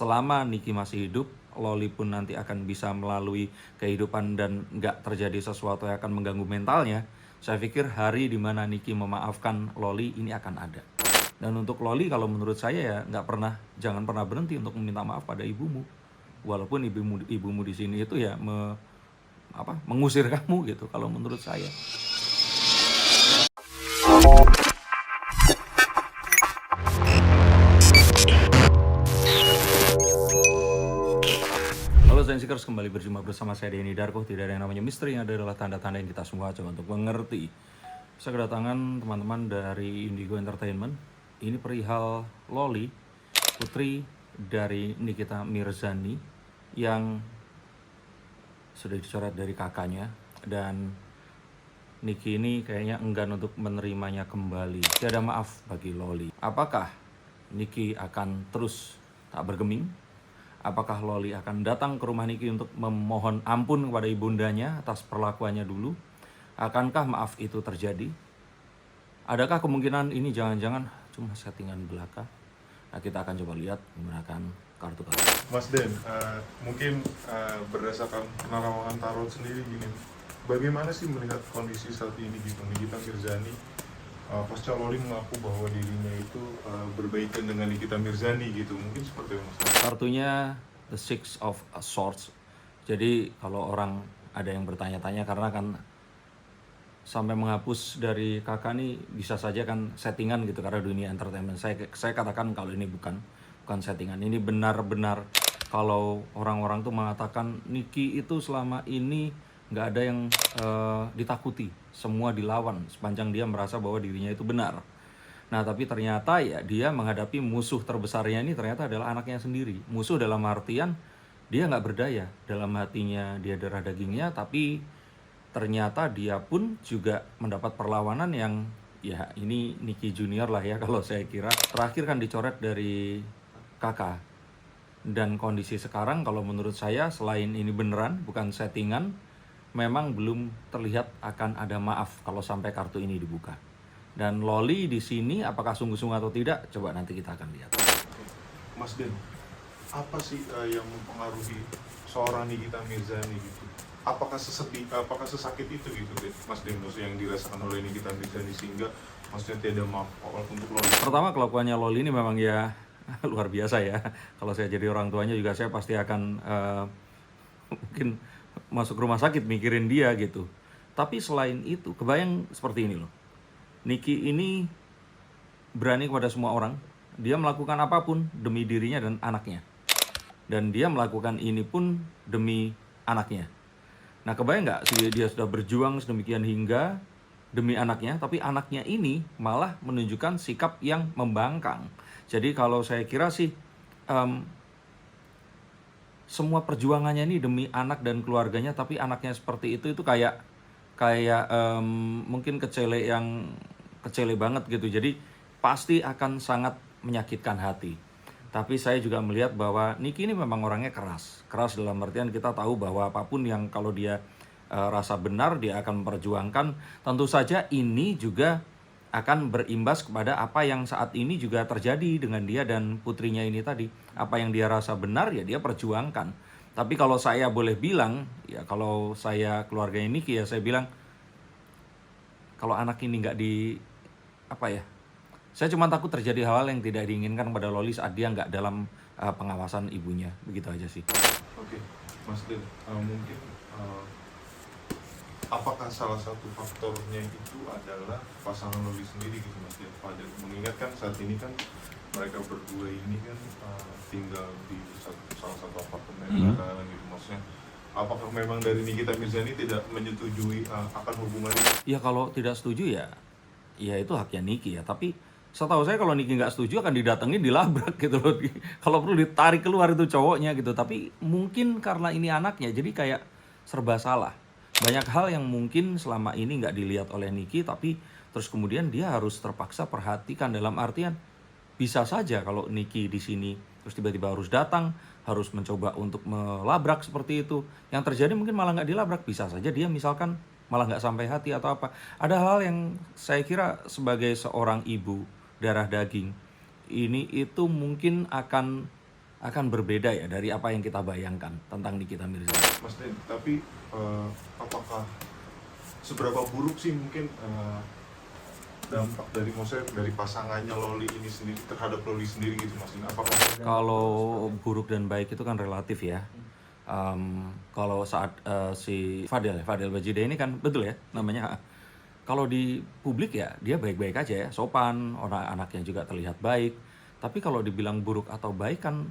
selama Niki masih hidup, Loli pun nanti akan bisa melalui kehidupan dan nggak terjadi sesuatu yang akan mengganggu mentalnya. Saya pikir hari dimana Niki memaafkan Loli ini akan ada. Dan untuk Loli, kalau menurut saya ya jangan pernah berhenti untuk meminta maaf pada ibumu. Walaupun ibumu di sini itu ya mengusir kamu gitu kalau menurut saya. Halo Sensikers, kembali berjumpa bersama saya Denny Darko. Tidak ada yang namanya misteri, yang ada adalah tanda-tanda yang kita semua coba untuk mengerti. Saya kedatangan teman-teman dari Indigo Entertainment. Ini perihal Loli, putri dari Nikita Mirzani, yang sudah dicoret dari kakaknya. Dan Niki ini kayaknya enggan untuk menerimanya kembali. Tiada maaf bagi Loli. Apakah Niki akan terus tak bergeming? Apakah Loli akan datang ke rumah Niki untuk memohon ampun kepada ibundanya atas perlakuannya dulu? Akankah maaf itu terjadi? Adakah kemungkinan ini jangan-jangan cuma settingan belaka? Nah, kita akan coba lihat menggunakan kartu-kartu. Mas Den, mungkin berdasarkan penerawangan tarot sendiri gini, bagaimana sih melihat kondisi saat ini gitu? Nikita Mirzani, pasca Loli mengaku bahwa dirinya itu berbaikan dengan Nikita Mirzani gitu, mungkin seperti itu Mas. Kartunya The Six of Swords. Jadi kalau orang ada yang bertanya-tanya karena kan sampai menghapus dari kakak nih bisa saja kan settingan gitu karena dunia entertainment. Saya katakan kalau ini bukan settingan. Ini benar-benar kalau orang-orang tuh mengatakan Niki itu selama ini nggak ada yang ditakuti, semua dilawan sepanjang dia merasa bahwa dirinya itu benar. Nah tapi ternyata ya dia menghadapi musuh terbesarnya ini ternyata adalah anaknya sendiri. Musuh dalam artian dia nggak berdaya, dalam hatinya dia darah dagingnya, tapi ternyata dia pun juga mendapat perlawanan yang ya ini Niki Junior lah ya kalau saya kira. Terakhir kan dicoret dari kakak. Dan kondisi sekarang kalau menurut saya selain ini beneran bukan settingan, memang belum terlihat akan ada maaf kalau sampai kartu ini dibuka. Dan Loli di sini apakah sungguh-sungguh atau tidak? Coba nanti kita akan lihat. Mas Den, apa sih yang mempengaruhi seorang Nikita Mirzani gitu? Apakah sesakit itu gitu, Mas Den, maksudnya yang dirasakan oleh Nikita Mirzani sehingga maksudnya tiada maaf untuk Loli? Pertama, kelakuannya Loli ini memang ya luar biasa ya. Kalau saya jadi orang tuanya juga saya pasti akan mungkin masuk rumah sakit mikirin dia gitu. Tapi selain itu, kebayang seperti ini loh. Niki ini berani kepada semua orang. Dia melakukan apapun demi dirinya dan anaknya. Dan dia melakukan ini pun demi anaknya. Nah kebayang nggak dia sudah berjuang sedemikian hingga demi anaknya, tapi anaknya ini malah menunjukkan sikap yang membangkang. Jadi kalau saya kira sih semua perjuangannya ini demi anak dan keluarganya, tapi anaknya seperti itu kayak mungkin kecele banget gitu. Jadi pasti akan sangat menyakitkan hati. Tapi saya juga melihat bahwa Niki ini memang orangnya keras dalam artian kita tahu bahwa apapun yang kalau dia rasa benar dia akan memperjuangkan. Tentu saja ini juga akan berimbas kepada apa yang saat ini juga terjadi dengan dia dan putrinya ini tadi. Apa yang dia rasa benar ya dia perjuangkan. Tapi kalau saya boleh bilang, ya kalau saya keluarganya Niki ya saya bilang, kalau anak ini nggak saya cuma takut terjadi hal-hal yang tidak diinginkan pada Loli saat dia nggak dalam pengawasan ibunya. Begitu aja sih. Oke, Mas Den, mungkin apakah salah satu faktornya itu adalah pasangan Loli sendiri gitu Mas Den? Mengingat kan saat ini kan mereka berdua ini kan tinggal di salah satu apartemen gitu, maksudnya apakah memang dari Nikita Mirzani tidak menyetujui akan hubungan ini? Ya kalau tidak setuju ya itu haknya Niki ya. Tapi setahu saya kalau Niki nggak setuju akan didatengin, dilabrak gitu loh. Kalau perlu ditarik keluar itu cowoknya gitu. Tapi mungkin karena ini anaknya jadi kayak serba salah. Banyak hal yang mungkin selama ini nggak dilihat oleh Niki, tapi terus kemudian dia harus terpaksa perhatikan dalam artian bisa saja kalau Niki di sini terus tiba-tiba harus datang, harus mencoba untuk melabrak seperti itu. Yang terjadi mungkin malah nggak dilabrak, bisa saja dia misalkan malah nggak sampai hati atau apa. Ada hal yang saya kira sebagai seorang ibu darah daging ini itu mungkin akan akan berbeda ya dari apa yang kita bayangkan tentang Nikita Mirzani. Mas Den, tapi apakah seberapa buruk sih mungkin dampak dari maksudnya dari pasangannya Loli ini sendiri terhadap Loli sendiri gitu Mas Den? Apakah Kalau buruk dan baik itu kan relatif ya. Kalau saat si Fadel Bajide ini kan betul ya namanya. Kalau di publik ya dia baik-baik aja ya, sopan, orang anaknya juga terlihat baik. Tapi kalau dibilang buruk atau baik kan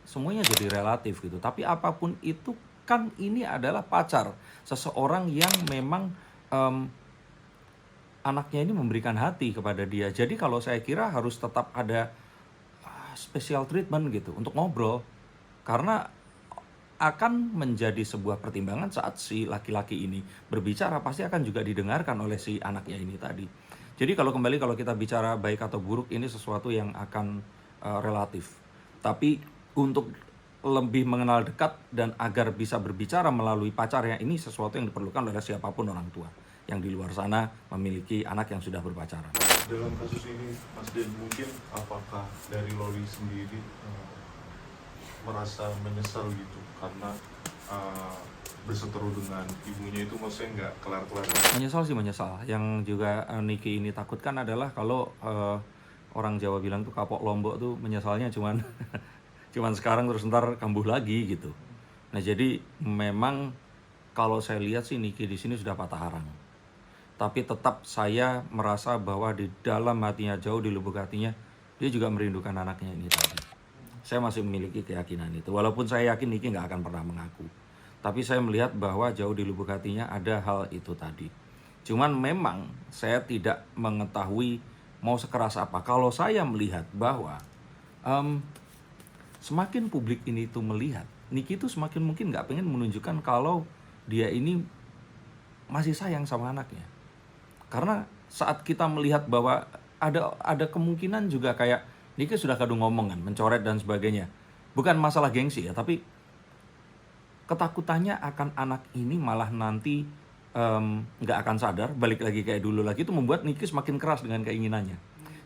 semuanya jadi relatif gitu. Tapi apapun itu kan ini adalah pacar seseorang yang memang anaknya ini memberikan hati kepada dia. Jadi kalau saya kira harus tetap ada special treatment gitu untuk ngobrol. Karena akan menjadi sebuah pertimbangan saat si laki-laki ini berbicara, pasti akan juga didengarkan oleh si anaknya ini tadi. Jadi kalau kita bicara baik atau buruk, ini sesuatu yang akan relatif. Tapi untuk lebih mengenal dekat dan agar bisa berbicara melalui pacarnya, ini sesuatu yang diperlukan oleh siapapun orang tua yang di luar sana memiliki anak yang sudah berpacaran. dalam kasus ini Mas Den, mungkin apakah dari Loli sendiri merasa menyesal gitu karena berseteru dengan ibunya itu maksudnya nggak kelar-kelar? Menyesal sih menyesal. Yang juga Niki ini takutkan adalah kalau orang Jawa bilang tuh kapok lombok tuh menyesalnya cuman cuman sekarang terus ntar kambuh lagi gitu. Nah jadi memang kalau saya lihat sih Niki di sini sudah patah arang. Tapi tetap saya merasa bahwa di dalam hatinya, jauh di lubuk hatinya, dia juga merindukan anaknya ini tadi. Saya masih memiliki keyakinan itu. Walaupun saya yakin Niki nggak akan pernah mengaku. Tapi saya melihat bahwa jauh di lubuk hatinya ada hal itu tadi. Cuman memang saya tidak mengetahui mau sekeras apa. Kalau saya melihat bahwa semakin publik ini tuh melihat, Niki itu semakin mungkin nggak pengen menunjukkan kalau dia ini masih sayang sama anaknya. Karena saat kita melihat bahwa ada kemungkinan juga kayak Niki sudah kadung ngomong kan, mencoret dan sebagainya. Bukan masalah gengsi ya, tapi ketakutannya akan anak ini malah nanti nggak akan sadar, balik lagi kayak dulu lagi, itu membuat Niki semakin keras dengan keinginannya.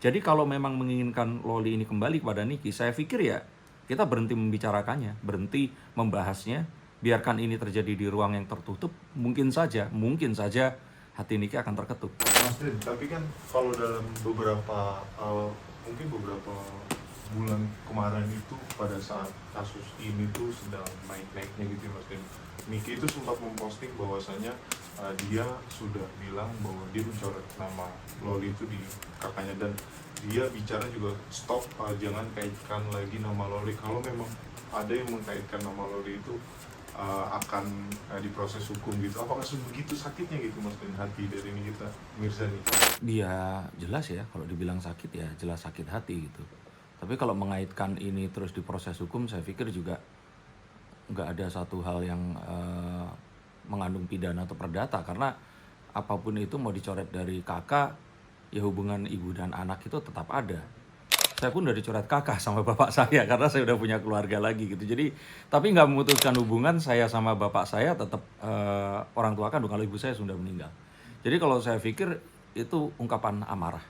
Jadi kalau memang menginginkan Loli ini kembali kepada Niki, saya pikir ya kita berhenti membicarakannya, berhenti membahasnya, biarkan ini terjadi di ruang yang tertutup. Mungkin saja hati Niki akan terketuk. Mas Den, tapi kan kalau dalam beberapa mungkin beberapa bulan kemarin itu pada saat kasus ini tuh sedang naik-naiknya gitu ya Mas Den, Niki itu sempat memposting bahwasanya dia sudah bilang bahwa dia mencoret nama Loli itu di kakaknya, dan dia bicara juga stop, jangan kaitkan lagi nama Loli. Kalau memang ada yang mengkaitkan nama Loli itu akan diproses hukum gitu. Apakah begitu sakitnya gitu Mas Den hati dari Nikita Mirzani? Dia jelas ya, kalau dibilang sakit ya jelas sakit hati gitu. Tapi kalau mengaitkan ini terus diproses hukum, saya pikir juga nggak ada satu hal yang mengandung pidana atau perdata. Karena apapun itu mau dicoret dari kakak, ya hubungan ibu dan anak itu tetap ada. Saya pun udah dicoret kakak sama bapak saya karena saya udah punya keluarga lagi gitu. Jadi tapi nggak memutuskan hubungan saya sama bapak saya, tetap orang tua kandung kalau ibu saya sudah meninggal. Jadi kalau saya pikir itu ungkapan amarah.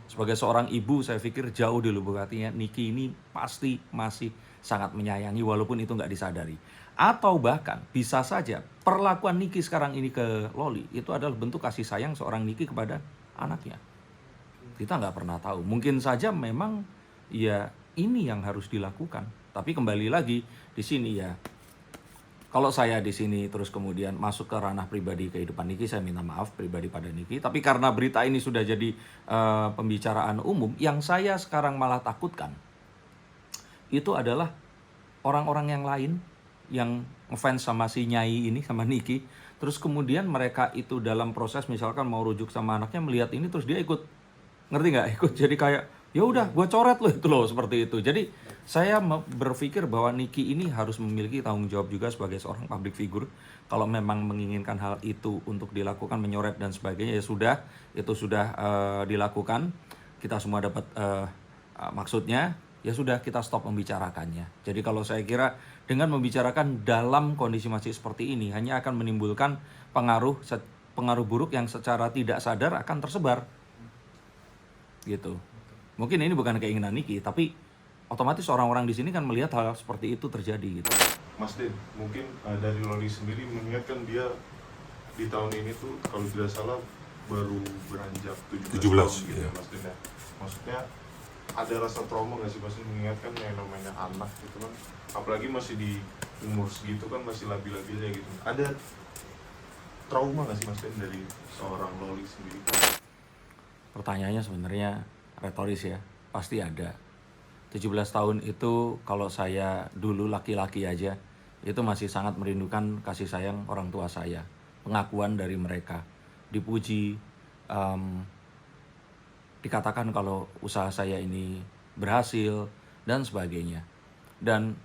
Sebagai seorang ibu, saya pikir jauh di lubuk hatinya Niki ini pasti masih sangat menyayangi walaupun itu nggak disadari. Atau bahkan bisa saja perlakuan Niki sekarang ini ke Loli itu adalah bentuk kasih sayang seorang Niki kepada anaknya. Kita nggak pernah tahu. Mungkin saja memang ya ini yang harus dilakukan. Tapi kembali lagi di sini ya, kalau saya di sini terus kemudian masuk ke ranah pribadi kehidupan Niki, saya minta maaf pribadi pada Niki. Tapi karena berita ini sudah jadi pembicaraan umum, yang saya sekarang malah takutkan itu adalah orang-orang yang lain yang ngefans sama si Nyai ini, sama Niki. Terus kemudian mereka itu dalam proses misalkan mau rujuk sama anaknya, melihat ini terus dia ikut, ngerti nggak, ikut jadi kayak ya udah gue coret loh itu loh, seperti itu. Jadi saya berpikir bahwa Niki ini harus memiliki tanggung jawab juga sebagai seorang public figure. Kalau memang menginginkan hal itu untuk dilakukan, menyoret dan sebagainya, ya sudah, itu sudah dilakukan. Kita semua dapat maksudnya, ya sudah kita stop membicarakannya. Jadi kalau saya kira dengan membicarakan dalam kondisi masih seperti ini hanya akan menimbulkan pengaruh buruk yang secara tidak sadar akan tersebar. Gitu. Mungkin ini bukan keinginan Niki, tapi otomatis orang-orang di sini kan melihat hal seperti itu terjadi gitu. Mas Den, mungkin dari Loli sendiri mengingatkan dia di tahun ini tuh kalau tidak salah baru beranjak 17 tahun gitu ya Mas Den ya. Maksudnya ada rasa trauma nggak sih Mas Den mengingatkan yang namanya anak gitu kan, apalagi masih di umur segitu kan, masih labil-labilnya gitu. Ada trauma nggak sih Mas Den dari seorang Loli sendiri? Pertanyaannya sebenarnya retoris ya, pasti ada. 17 tahun itu kalau saya dulu laki-laki aja, itu masih sangat merindukan kasih sayang orang tua saya. Pengakuan dari mereka, dipuji, dikatakan kalau usaha saya ini berhasil, dan sebagainya. Dan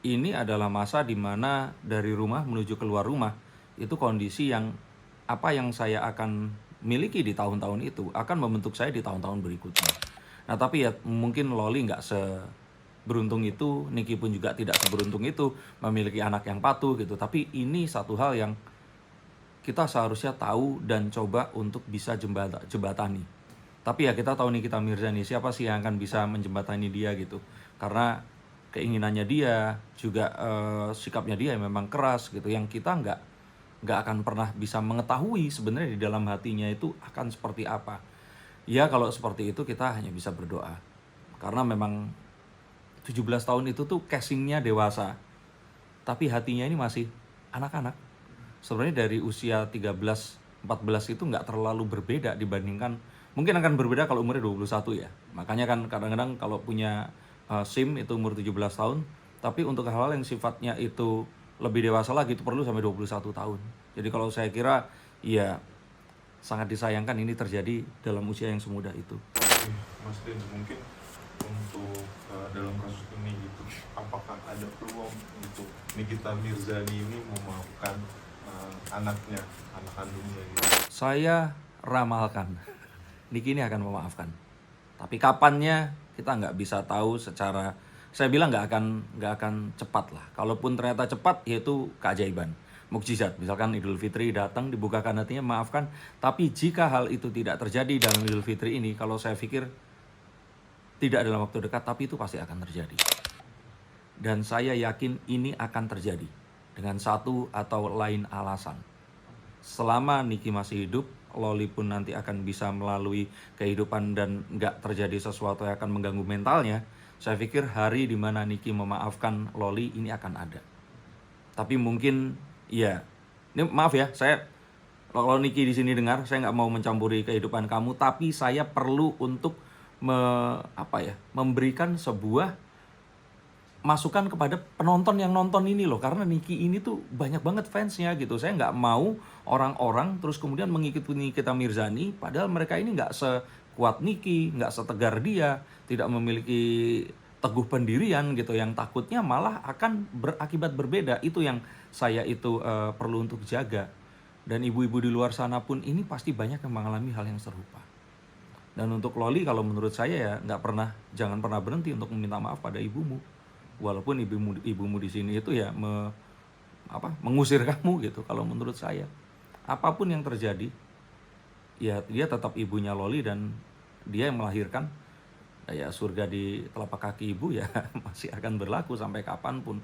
ini adalah masa di mana dari rumah menuju keluar rumah, itu kondisi yang apa yang saya akan miliki di tahun-tahun itu akan membentuk saya di tahun-tahun berikutnya. Nah tapi ya mungkin Loli nggak seberuntung itu, Niki pun juga tidak seberuntung itu memiliki anak yang patuh gitu. Tapi ini satu hal yang kita seharusnya tahu dan coba untuk bisa jembatani. Tapi ya kita tahu Nikita Mirzani, siapa sih yang akan bisa menjembatani dia gitu. Karena keinginannya dia, juga sikapnya dia yang memang keras gitu. Yang kita nggak akan pernah bisa mengetahui sebenarnya di dalam hatinya itu akan seperti apa. Ya kalau seperti itu kita hanya bisa berdoa. Karena memang 17 tahun itu tuh casingnya dewasa. Tapi hatinya ini masih anak-anak. Sebenarnya dari usia 13, 14 itu nggak terlalu berbeda dibandingkan. Mungkin akan berbeda kalau umurnya 21 ya. Makanya kan kadang-kadang kalau punya SIM itu umur 17 tahun. Tapi untuk hal-hal yang sifatnya itu lebih dewasa lagi itu perlu sampai 21 tahun. Jadi kalau saya kira ya sangat disayangkan ini terjadi dalam usia yang semuda itu. Mas Den, mungkin untuk dalam kasus ini gitu, apakah ada peluang untuk Nikita Mirzani ini memaafkan anaknya, anak kandungnya gitu? Saya ramalkan, Niki ini akan memaafkan. Tapi kapannya kita nggak bisa tahu secara, saya bilang nggak akan cepat lah. Kalaupun ternyata cepat, yaitu keajaiban. Mukjizat, misalkan Idul Fitri datang, dibukakan hatinya, maafkan. Tapi jika hal itu tidak terjadi dalam Idul Fitri ini, kalau saya pikir tidak dalam waktu dekat, tapi itu pasti akan terjadi. Dan saya yakin ini akan terjadi dengan satu atau lain alasan. Selama Niki masih hidup, Loli pun nanti akan bisa melalui kehidupan dan nggak terjadi sesuatu yang akan mengganggu mentalnya. Saya pikir hari dimana Niki memaafkan Loli ini akan ada. Tapi mungkin iya, ini maaf ya, saya kalau Niki di sini dengar, saya nggak mau mencampuri kehidupan kamu, tapi saya perlu untuk memberikan sebuah masukan kepada penonton yang nonton ini loh, karena Niki ini tuh banyak banget fansnya gitu. Saya nggak mau orang-orang terus kemudian mengikuti Nikita Mirzani, padahal mereka ini nggak sekuat Niki, nggak setegar dia, tidak memiliki teguh pendirian gitu, yang takutnya malah akan berakibat berbeda. Itu yang saya itu perlu untuk jaga. Dan ibu-ibu di luar sana pun ini pasti banyak yang mengalami hal yang serupa. Dan untuk Loli, kalau menurut saya ya jangan pernah berhenti untuk meminta maaf pada ibumu. Walaupun ibumu di sini itu ya mengusir kamu gitu. Kalau menurut saya, apapun yang terjadi, ya dia tetap ibunya Loli dan dia yang melahirkan. Ya surga di telapak kaki ibu ya masih akan berlaku sampai kapanpun.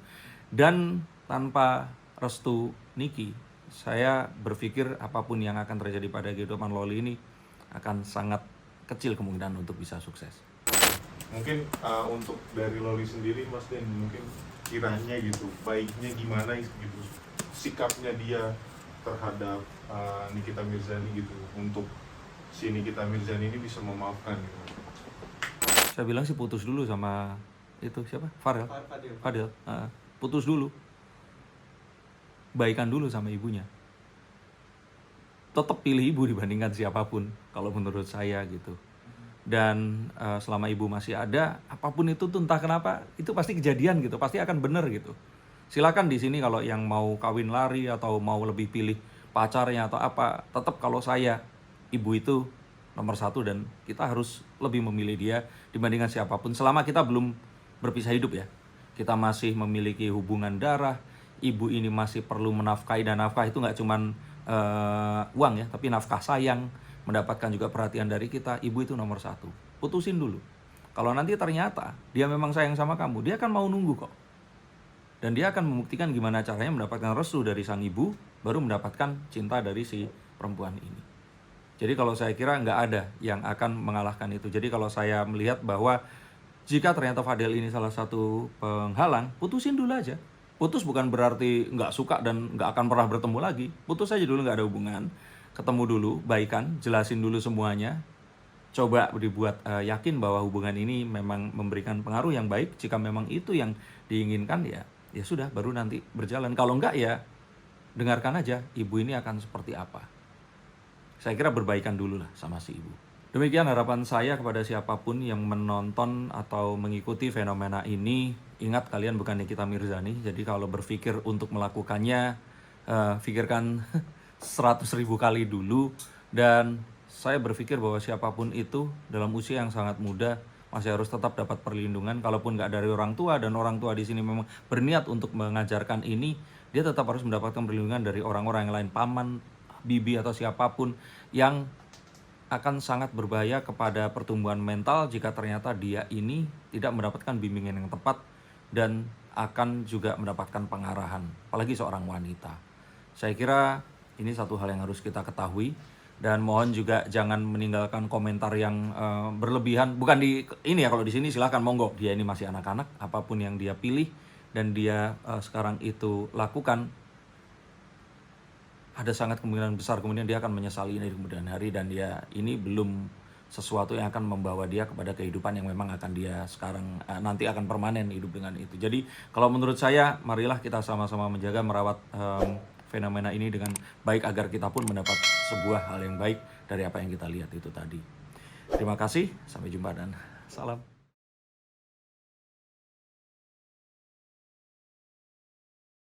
Dan tanpa restu Niki, saya berpikir apapun yang akan terjadi pada kehidupan Loli ini akan sangat kecil kemungkinan untuk bisa sukses. Mungkin untuk dari Loli sendiri Mas Den, mungkin kiranya gitu, baiknya gimana gitu sikapnya dia terhadap Nikita Mirzani gitu, untuk si Nikita Mirzani ini bisa memaafkan gitu. Saya bilang sih putus dulu sama itu siapa? Fadil. Putus dulu. Baikan dulu sama ibunya. Tetap pilih ibu dibandingkan siapapun kalau menurut saya gitu. Dan selama ibu masih ada, apapun itu tuh entah kenapa itu pasti kejadian gitu, pasti akan bener gitu. Silakan di sini kalau yang mau kawin lari atau mau lebih pilih pacarnya atau apa, tetap kalau saya ibu itu nomor satu dan kita harus lebih memilih dia dibandingkan siapapun. Selama kita belum berpisah hidup ya, kita masih memiliki hubungan darah, ibu ini masih perlu menafkahi, dan nafkah itu nggak cuman uang ya, tapi nafkah sayang, mendapatkan juga perhatian dari kita. Ibu itu nomor satu. Putusin dulu. Kalau nanti ternyata dia memang sayang sama kamu, dia akan mau nunggu kok. Dan dia akan membuktikan gimana caranya mendapatkan restu dari sang ibu, baru mendapatkan cinta dari si perempuan ini. Jadi kalau saya kira nggak ada yang akan mengalahkan itu. Jadi kalau saya melihat bahwa jika ternyata Fadel ini salah satu penghalang, putusin dulu aja. Putus bukan berarti nggak suka dan nggak akan pernah bertemu lagi. Putus aja dulu, nggak ada hubungan. Ketemu dulu, baikan, jelasin dulu semuanya. Coba dibuat yakin bahwa hubungan ini memang memberikan pengaruh yang baik. Jika memang itu yang diinginkan, ya sudah, baru nanti berjalan. Kalau enggak, ya dengarkan aja ibu ini akan seperti apa. Saya kira berbaikan dulu lah sama si ibu. Demikian harapan saya kepada siapapun yang menonton atau mengikuti fenomena ini. Ingat, kalian bukan Nikita Mirzani, jadi kalau berpikir untuk melakukannya, pikirkan 100.000 kali dulu. Dan saya berpikir bahwa siapapun itu dalam usia yang sangat muda masih harus tetap dapat perlindungan. Kalaupun nggak dari orang tua, dan orang tua di sini memang berniat untuk mengajarkan ini, dia tetap harus mendapatkan perlindungan dari orang-orang yang lain, paman, bibi, atau siapapun yang akan sangat berbahaya kepada pertumbuhan mental jika ternyata dia ini tidak mendapatkan bimbingan yang tepat dan akan juga mendapatkan pengarahan, apalagi seorang wanita. Saya kira ini satu hal yang harus kita ketahui. Dan mohon juga jangan meninggalkan komentar yang berlebihan. Bukan di ini ya, kalau di sini silahkan monggo. Dia ini masih anak-anak, apapun yang dia pilih dan dia sekarang itu lakukan, ada sangat kemungkinan besar kemudian dia akan menyesali ini di kemudian hari. Dan dia ini belum sesuatu yang akan membawa dia kepada kehidupan yang memang akan dia sekarang nanti akan permanen hidup dengan itu. Jadi kalau menurut saya, marilah kita sama-sama menjaga, merawat fenomena ini dengan baik agar kita pun mendapat sebuah hal yang baik dari apa yang kita lihat itu tadi. Terima kasih, sampai jumpa dan salam.